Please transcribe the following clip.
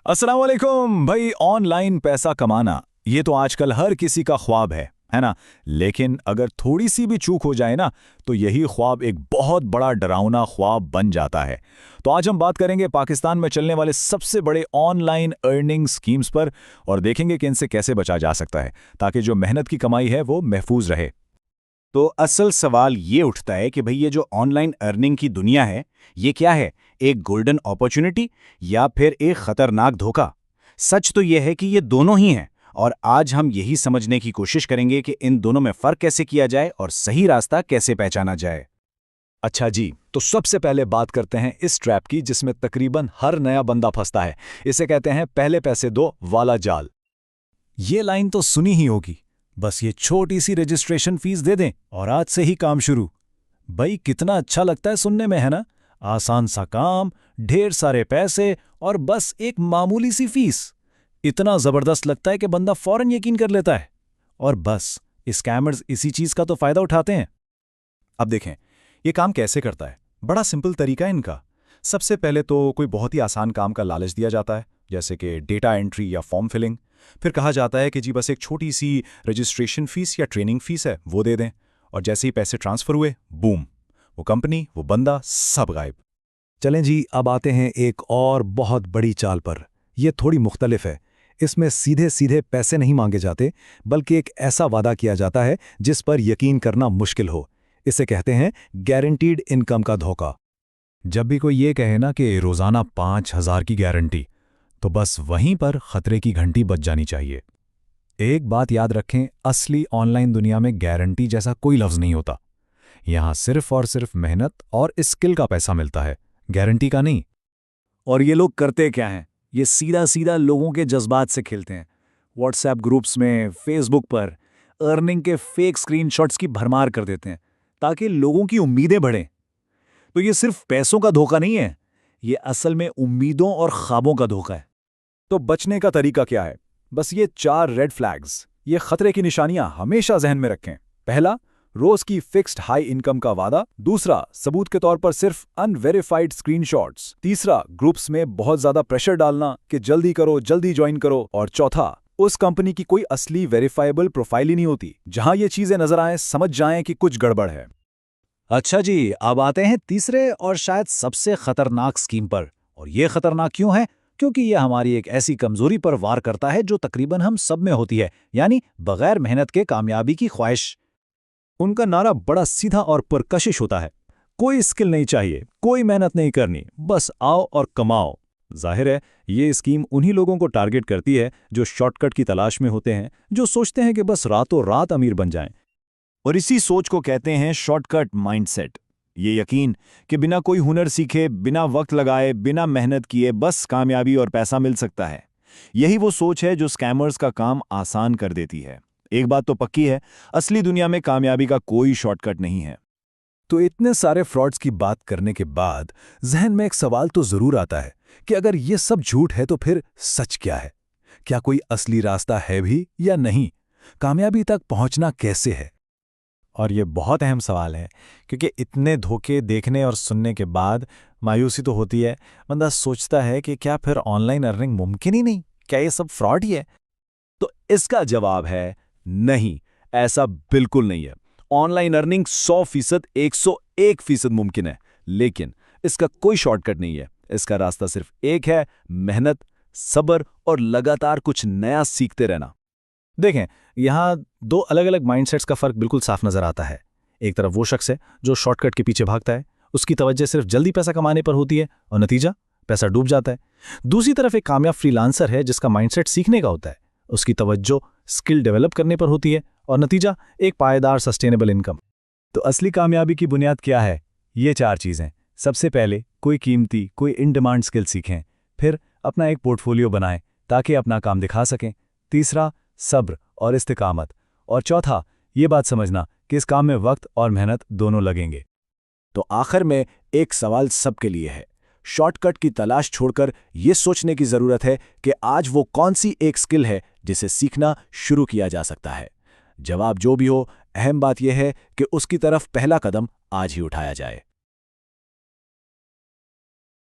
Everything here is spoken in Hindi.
अस्सलाम वालेकुम भाई। ऑनलाइन पैसा कमाना ये तो आजकल हर किसी का ख्वाब है ना। लेकिन अगर थोड़ी सी भी चूक हो जाए ना तो यही ख्वाब एक बहुत बड़ा डरावना ख्वाब बन जाता है। तो आज हम बात करेंगे पाकिस्तान में चलने वाले सबसे बड़े ऑनलाइन अर्निंग स्कीम्स पर और देखेंगे कि इनसे कैसे बचा जा सकता है ताकि जो मेहनत की कमाई है वो महफूज रहे। तो असल सवाल ये उठता है कि भाई ये जो ऑनलाइन अर्निंग की दुनिया है, ये क्या है? एक गोल्डन अपॉर्चुनिटी या फिर एक खतरनाक धोखा? सच तो ये है कि ये दोनों ही हैं और आज हम यही समझने की कोशिश करेंगे कि इन दोनों में फ़र्क कैसे किया जाए और सही रास्ता कैसे पहचाना जाए। अच्छा जी, तो सबसे पहले बात करते हैं इस ट्रैप की जिसमें तकरीबन हर नया बंदा फंसता है। इसे कहते हैं पहले पैसे दो वाला जाल। ये लाइन तो सुनी ही होगी, बस ये छोटी सी रजिस्ट्रेशन फीस दे दें और आज से ही काम शुरू। भाई कितना अच्छा लगता है सुनने में, है ना? आसान सा काम, ढेर सारे पैसे और बस एक मामूली सी फीस। इतना जबरदस्त लगता है कि बंदा फौरन यकीन कर लेता है। और बस स्कैमर्स इसी चीज का तो फायदा उठाते हैं। अब देखें ये काम कैसे करता है। बड़ा सिंपल तरीका है इनका। सबसे पहले तो कोई बहुत ही आसान काम का लालच दिया जाता है, जैसे कि डेटा एंट्री या फॉर्म फिलिंग। फिर कहा जाता है कि जी बस एक छोटी सी रजिस्ट्रेशन फीस या ट्रेनिंग फीस है, वो दे दें। और जैसे ही पैसे ट्रांसफर हुए, बूम, वो कंपनी, वो बंदा, सब गायब। चलें जी, अब आते हैं एक और बहुत बड़ी चाल पर। यह थोड़ी मुख्तलिफ है। इसमें सीधे सीधे पैसे नहीं मांगे जाते, बल्कि एक ऐसा वादा किया जाता है जिस पर यकीन करना मुश्किल हो। इसे कहते हैं गारंटीड इनकम का धोखा। जब भी कोई ये कहे ना कि रोज़ाना 5,000 की गारंटी, तो बस वहीं पर खतरे की घंटी बज जानी चाहिए। एक बात याद रखें, असली ऑनलाइन दुनिया में गारंटी जैसा कोई लफ्ज़ नहीं होता। यहाँ सिर्फ और सिर्फ मेहनत और स्किल का पैसा मिलता है, गारंटी का नहीं। और ये लोग करते क्या हैं? ये सीधा सीधा लोगों के जज्बात से खेलते हैं। व्हाट्सएप ग्रुप्स में, फेसबुक पर अर्निंग के फेक स्क्रीनशॉट्स की भरमार कर देते हैं ताकि लोगों की उम्मीदें बढ़ें। तो ये सिर्फ पैसों का धोखा नहीं है, ये असल में उम्मीदों और ख्वाबों का धोखा है। तो बचने का तरीका क्या है? बस ये 4 रेड फ्लैग्स, ये खतरे की निशानियां हमेशा जहन में रखें। पहला, रोज की फिक्स्ड हाई इनकम का वादा। दूसरा, सबूत के तौर पर सिर्फ अनवेरिफाइड स्क्रीनशॉट्स। तीसरा, ग्रुप्स में बहुत ज्यादा प्रेशर डालना कि जल्दी करो, जल्दी ज्वाइन करो। और चौथा, उस कंपनी की कोई असली वेरीफाइबल प्रोफाइल ही नहीं होती। जहां ये चीजें नजर आए, समझ जाएं कि कुछ गड़बड़ है। अच्छा जी, अब आते हैं तीसरे और शायद सबसे खतरनाक स्कीम पर। और ये खतरनाक क्यों है? क्योंकि यह हमारी एक ऐसी कमजोरी पर वार करता है जो तकरीबन हम सब में होती है, यानी बगैर मेहनत के कामयाबी की ख्वाहिश। उनका नारा बड़ा सीधा और पुरकशिश होता है। कोई स्किल नहीं चाहिए, कोई मेहनत नहीं करनी, बस आओ और कमाओ। जाहिर है ये स्कीम उन्हीं लोगों को टारगेट करती है जो शॉर्टकट की तलाश में होते हैं, जो सोचते हैं कि बस रातों रात अमीर बन जाएं। और इसी सोच को कहते हैं शॉर्टकट माइंडसेट। ये यकीन कि बिना कोई हुनर सीखे, बिना वक्त लगाए, बिना मेहनत किए बस कामयाबी और पैसा मिल सकता है। यही वो सोच है जो स्कैमर्स का काम आसान कर देती है। एक बात तो पक्की है, असली दुनिया में कामयाबी का कोई शॉर्टकट नहीं है। तो इतने सारे फ्रॉड्स की बात करने के बाद जहन में एक सवाल तो जरूर आता है कि अगर ये सब झूठ है तो फिर सच क्या है? क्या कोई असली रास्ता है भी या नहीं? कामयाबी तक पहुंचना कैसे है? और ये बहुत अहम सवाल है, क्योंकि इतने धोखे देखने और सुनने के बाद मायूसी तो होती है। बंदा सोचता है कि क्या फिर ऑनलाइन अर्निंग मुमकिन ही नहीं? क्या ये सब फ्रॉड ही है? तो इसका जवाब है नहीं, ऐसा बिल्कुल नहीं है। ऑनलाइन अर्निंग 100%, 101% मुमकिन है, लेकिन इसका कोई शॉर्टकट नहीं है। इसका रास्ता सिर्फ एक है, मेहनत, सब्र और लगातार कुछ नया सीखते रहना। देखें, यहाँ दो अलग अलग माइंडसेट्स का फर्क बिल्कुल साफ नजर आता है। एक तरफ वो शख्स है जो शॉर्टकट के पीछे भागता है, उसकी तवज्जो सिर्फ जल्दी पैसा कमाने पर होती है और नतीजा पैसा डूब जाता है। दूसरी तरफ एक कामयाब फ्रीलांसर है जिसका माइंडसेट सीखने का होता है, उसकी तवज्जो स्किल डेवलप करने पर होती है और नतीजा एक पायदार सस्टेनेबल इनकम। तो असली कामयाबी की बुनियाद क्या है? ये 4 चीज़ें। सबसे पहले कोई कीमती, कोई इन डिमांड स्किल सीखें। फिर अपना एक पोर्टफोलियो बनाएं ताकि अपना काम दिखा सकें। तीसरा, सब्र और इस्तिकामत। और चौथा, ये बात समझना कि इस काम में वक्त और मेहनत दोनों लगेंगे। तो आखिर में एक सवाल सबके लिए है। शॉर्टकट की तलाश छोड़कर यह सोचने की जरूरत है कि आज वो कौन सी एक स्किल है जिसे सीखना शुरू किया जा सकता है। जवाब जो भी हो, अहम बात यह है कि उसकी तरफ पहला कदम आज ही उठाया जाए।